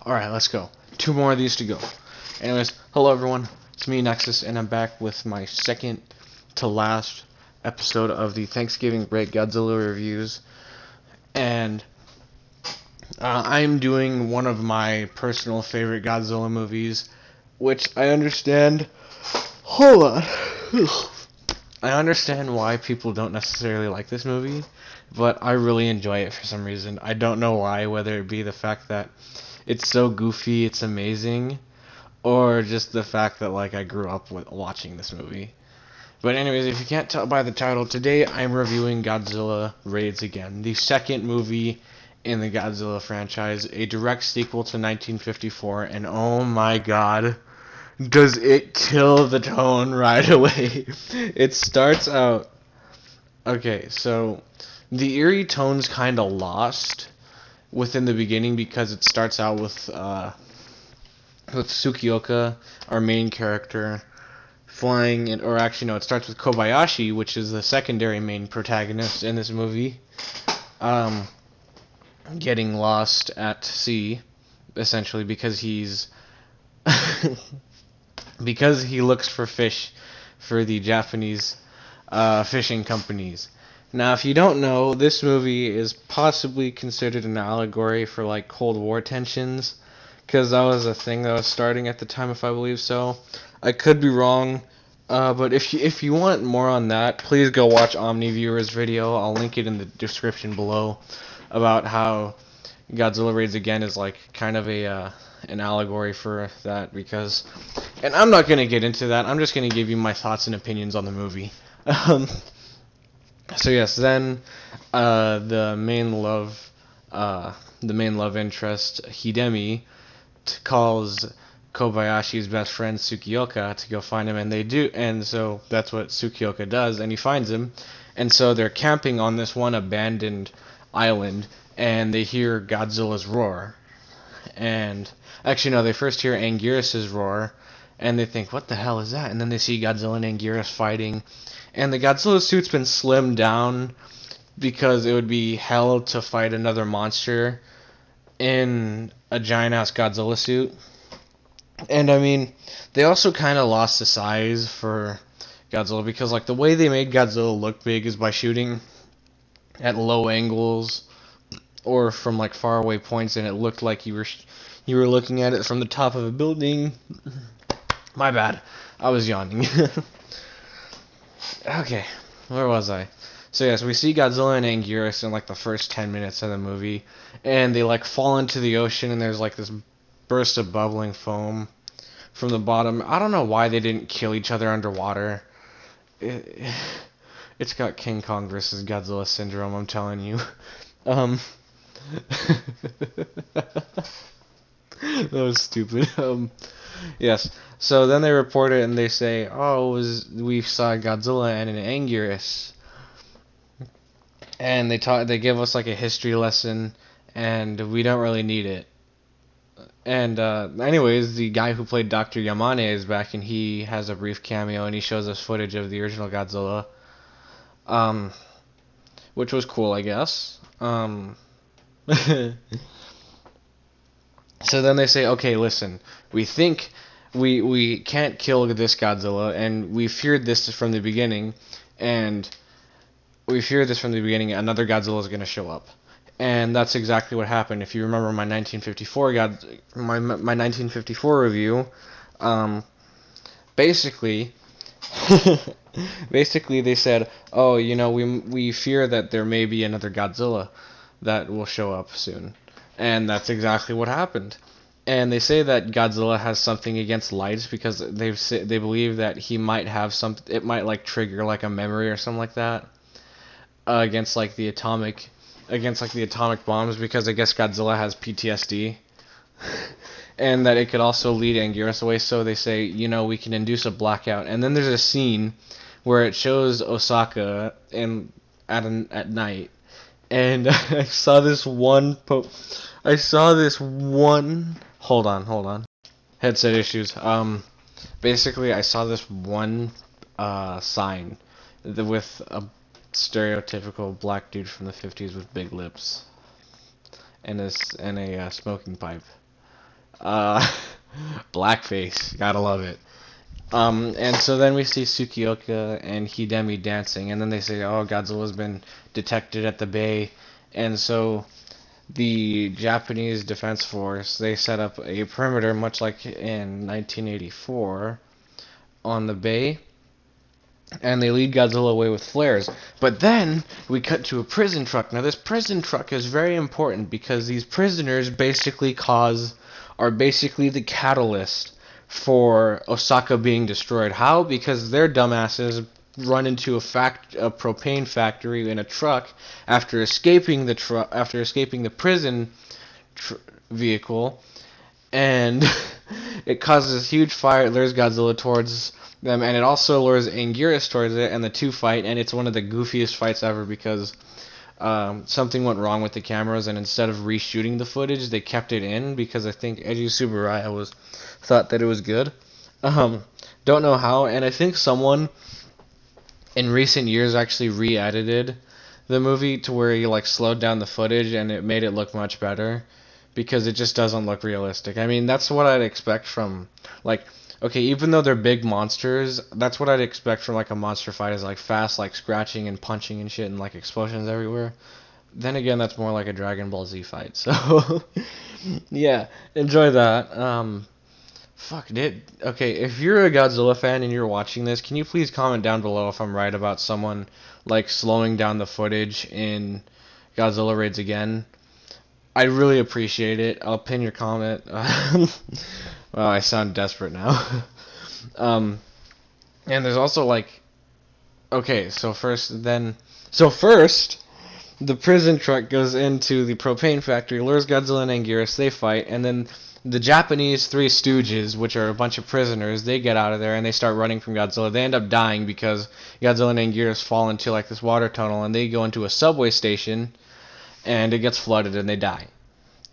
Alright, let's go. Two more of these to go. Anyways, hello everyone. It's me, Nexus, and I'm back with my second to last episode of the Thanksgiving break Godzilla reviews. And I'm doing one of my personal favorite Godzilla movies, which I understand. Hold on. I understand why people don't necessarily like this movie, but I really enjoy it for some reason. I don't know why, whether it be the fact that it's so goofy, it's amazing, or just the fact that I grew up with watching this movie. But anyways, if you can't tell by the title, today I'm reviewing Godzilla Raids Again, the second movie in the Godzilla franchise, a direct sequel to 1954, and oh my god, does it kill the tone right away. It starts out... Okay, so the eerie tone's kind of lost within the beginning because it starts out with Tsukioka, our main character, flying, or actually no, it starts with Kobayashi, which is the secondary main protagonist in this movie, getting lost at sea, essentially because he's because he looks for fish for the Japanese fishing companies. Now, if you don't know, this movie is possibly considered an allegory for Cold War tensions, because that was a thing that was starting at the time, if I believe so. I could be wrong, but if you want more on that, please go watch Omni Viewer's video. I'll link it in the description below about how Godzilla Raids Again is kind of an allegory for that, because, and I'm not gonna get into that. I'm just gonna give you my thoughts and opinions on the movie. So yes, then the main love interest, Hidemi, calls Kobayashi's best friend Tsukioka to go find him, and they do, and so that's what Tsukioka does, and he finds him, and so they're camping on this one abandoned island, and they hear Godzilla's roar, and actually no, they first hear Anguirus's roar, and they think, what the hell is that? And then they see Godzilla and Anguirus fighting, and the Godzilla suit's been slimmed down because it would be hell to fight another monster in a giant-ass Godzilla suit. And I mean, they also kind of lost the size for Godzilla because the way they made Godzilla look big is by shooting at low angles or from far away points, and it looked like you were looking at it from the top of a building. My bad, I was yawning. Okay, where was I? So yes, we see Godzilla and Anguirus in the first 10 minutes of the movie, and they fall into the ocean, and there's this burst of bubbling foam from the bottom. I don't know why they didn't kill each other underwater. It's got King Kong versus Godzilla syndrome, I'm telling you. That was stupid. Yes. So then they report it and they say, "Oh, we saw Godzilla and an Anguirus," and they give us a history lesson, and we don't really need it. And anyways, the guy who played Dr. Yamane is back, and he has a brief cameo, and he shows us footage of the original Godzilla, which was cool, I guess. So then they say, okay, listen, we think we can't kill this Godzilla, and we feared this from the beginning, and another Godzilla is going to show up. And that's exactly what happened. If you remember my 1954 review, basically they said, oh, we fear that there may be another Godzilla that will show up soon. And that's exactly what happened. And they say that Godzilla has something against lights because they believe that he might have it might trigger a memory or something like that against the atomic bombs, because I guess Godzilla has PTSD. And that it could also lead Anguirus away, so they say, we can induce a blackout. And then there's a scene where it shows Osaka at night. And I saw this one hold on. Headset issues. Basically I saw this one sign with a stereotypical black dude from the 50s with big lips and a smoking pipe. Uh, blackface, gotta love it. And so then we see Tsukioka and Hidemi dancing, and then they say, "Oh, Godzilla's been detected at the bay," and so the Japanese Defense Force they set up a perimeter, much like in 1984, on the bay, and they lead Godzilla away with flares. But then we cut to a prison truck. Now this prison truck is very important because these prisoners are basically the catalyst for Osaka being destroyed. How? Because their dumbasses run into a propane factory in a truck after escaping the prison vehicle, and it causes a huge fire. It lures Godzilla towards them, and it also lures Anguirus towards it, and the two fight, and it's one of the goofiest fights ever because something went wrong with the cameras, and instead of reshooting the footage, they kept it in because I think Eiji Tsuburaya thought that it was good. Don't know how, and I think someone in recent years actually re-edited the movie to where he like slowed down the footage and it made it look much better because it just doesn't look realistic. I mean, that's what I'd expect from like okay, even though they're big monsters, that's what I'd expect from like a monster fight is like fast like scratching and punching and shit and like explosions everywhere. Then again, that's more like a Dragon Ball Z fight. So yeah, enjoy that. Fuck, dude. Okay, if you're a Godzilla fan and you're watching this, can you please comment down below if I'm right about someone like slowing down the footage in Godzilla Raids Again? I really appreciate it. I'll pin your comment. Wow, I sound desperate now. And there's also like, okay, so first, the prison truck goes into the propane factory, lures Godzilla and Anguirus, they fight, and then the Japanese Three Stooges, which are a bunch of prisoners, they get out of there and they start running from Godzilla. They end up dying because Godzilla and Anguirus fall into like this water tunnel and they go into a subway station and it gets flooded and they die.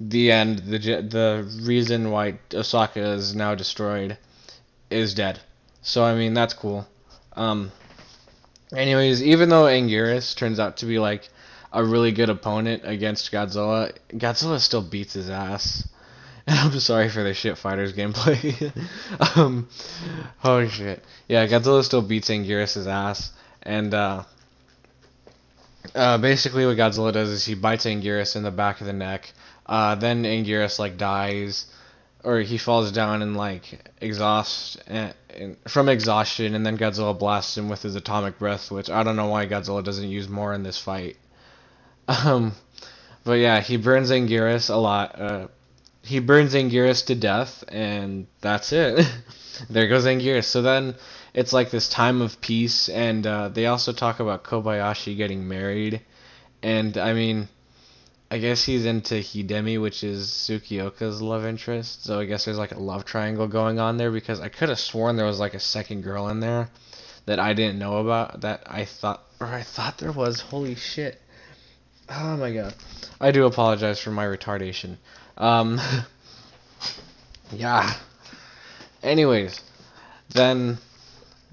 The end. The reason why Osaka is now destroyed is dead. So I mean that's cool. Anyways, even though Anguirus turns out to be like a really good opponent against Godzilla, Godzilla still beats his ass. And I'm sorry for the shit fighters gameplay. Holy shit. Yeah, Godzilla still beats Anguirus' ass. And basically what Godzilla does is he bites Anguirus in the back of the neck. Then Anguirus like dies, or he falls down and like from exhaustion, and then Godzilla blasts him with his atomic breath, which I don't know why Godzilla doesn't use more in this fight. But yeah, he burns Anguirus a lot. He burns Anguirus to death, and that's it. There goes Anguirus. So then it's like this time of peace, and they also talk about Kobayashi getting married, and I mean, I guess he's into Hidemi, which is Tsukioka's love interest. So I guess there's like a love triangle going on there because I could have sworn there was like a second girl in there that I didn't know about that I thought there was. Holy shit. Oh my god. I do apologize for my retardation. Yeah. Anyways, then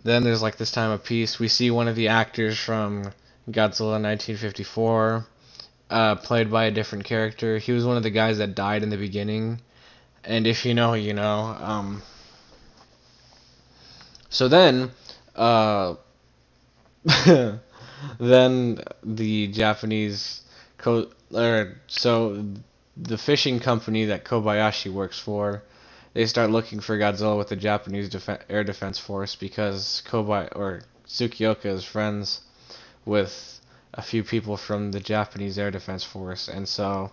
there's like this time of peace. We see one of the actors from Godzilla 1954, played by a different character. He was one of the guys that died in the beginning, and if you know, you know. So then, then the Japanese so the fishing company that Kobayashi works for, they start looking for Godzilla with the Japanese Air Defense Force because Tsukioka is friends with a few people from the Japanese Air Defense Force, and so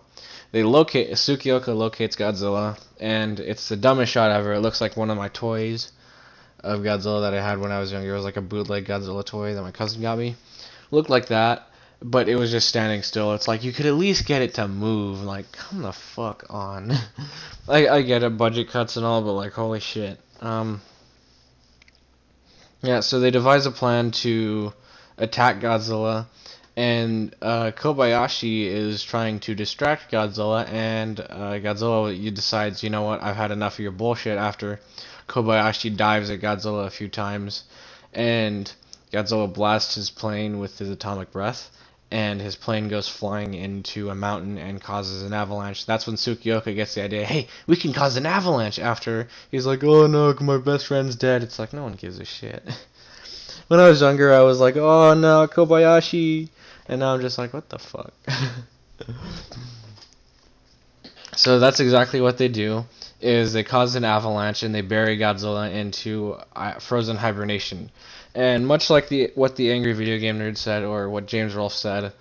Tsukioka locates Godzilla, and it's the dumbest shot ever. It looks like one of my toys of Godzilla that I had when I was younger. It was like a bootleg Godzilla toy that my cousin got me. Looked like that, but it was just standing still. It's like you could at least get it to move. Like, come the fuck on. I get it, budget cuts and all, but like, holy shit. Yeah, so they devise a plan to attack Godzilla, and Kobayashi is trying to distract Godzilla, and Godzilla decides, you know what, I've had enough of your bullshit after Kobayashi dives at Godzilla a few times, and Godzilla blasts his plane with his atomic breath, and his plane goes flying into a mountain and causes an avalanche. That's when Tsukioka gets the idea, hey, we can cause an avalanche after. He's like, oh no, my best friend's dead. It's like, no one gives a shit. When I was younger, I was like, oh no, Kobayashi. And now I'm just like, what the fuck? So that's exactly what they do, is they cause an avalanche and they bury Godzilla into frozen hibernation. And much like what the Angry Video Game Nerd said, or what James Rolfe said,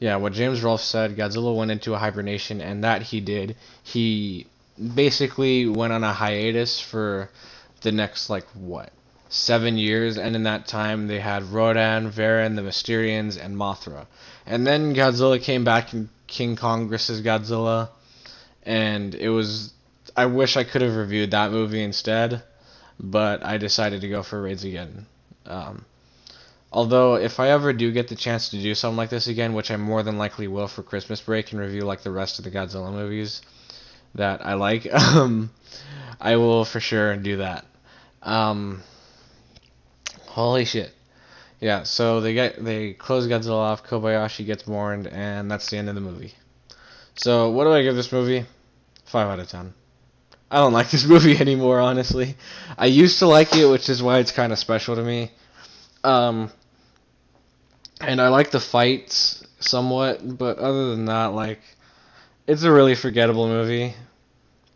Godzilla went into a hibernation, and that he did. He basically went on a hiatus for the next, 7 years, and in that time they had Rodan, Varan, the Mysterians, and Mothra. And then Godzilla came back in King Kong vs. Godzilla, and I wish I could have reviewed that movie instead, but I decided to go for Raids again. Although, if I ever do get the chance to do something like this again, which I more than likely will for Christmas break and review the rest of the Godzilla movies that I like, I will for sure do that. Holy shit. Yeah, so they close Godzilla off, Kobayashi gets mourned, and that's the end of the movie. So, what do I give this movie? 5 out of 10. I don't like this movie anymore, honestly. I used to like it, which is why it's kind of special to me. And I like the fights somewhat, but other than that, it's a really forgettable movie.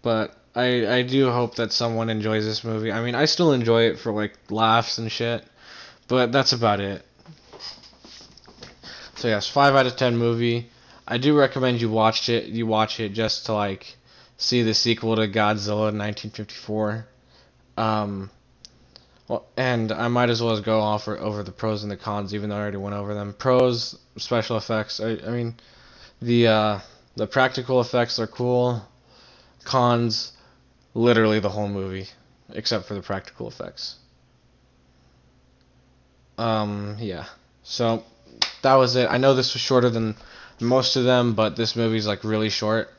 But I do hope that someone enjoys this movie. I mean, I still enjoy it for, laughs and shit, but that's about it. So, yes, 5 out of 10 movie. I do recommend you watch it just to, see the sequel to Godzilla 1954. Well, and I might as well go off over the pros and the cons, even though I already went over them. Pros, special effects. I mean, the practical effects are cool. Cons, literally the whole movie, except for the practical effects. Yeah. So that was it. I know this was shorter than most of them, but this movie's really short.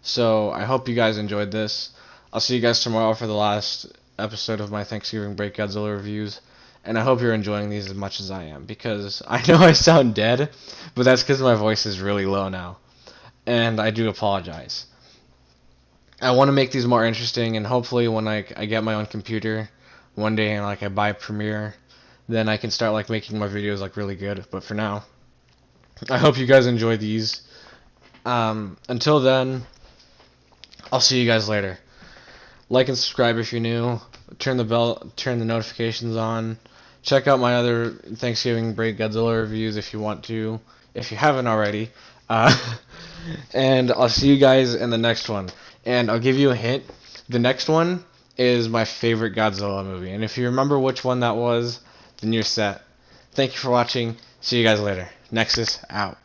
So I hope you guys enjoyed this. I'll see you guys tomorrow for the last episode of my Thanksgiving break Godzilla reviews, and I hope you're enjoying these as much as I am, because I know I sound dead, but that's because my voice is really low now, and I do apologize. I want to make these more interesting, and hopefully when I get my own computer one day and I buy Premiere, then I can start making my videos really good. But for now, I hope you guys enjoy these. Until then, I'll see you guys later. Like and subscribe if you're new. Turn the bell, turn the notifications on. Check out my other Thanksgiving break Godzilla reviews if you want to, if you haven't already. And I'll see you guys in the next one. And I'll give you a hint. The next one is my favorite Godzilla movie. And if you remember which one that was, then you're set. Thank you for watching. See you guys later. Nexus out.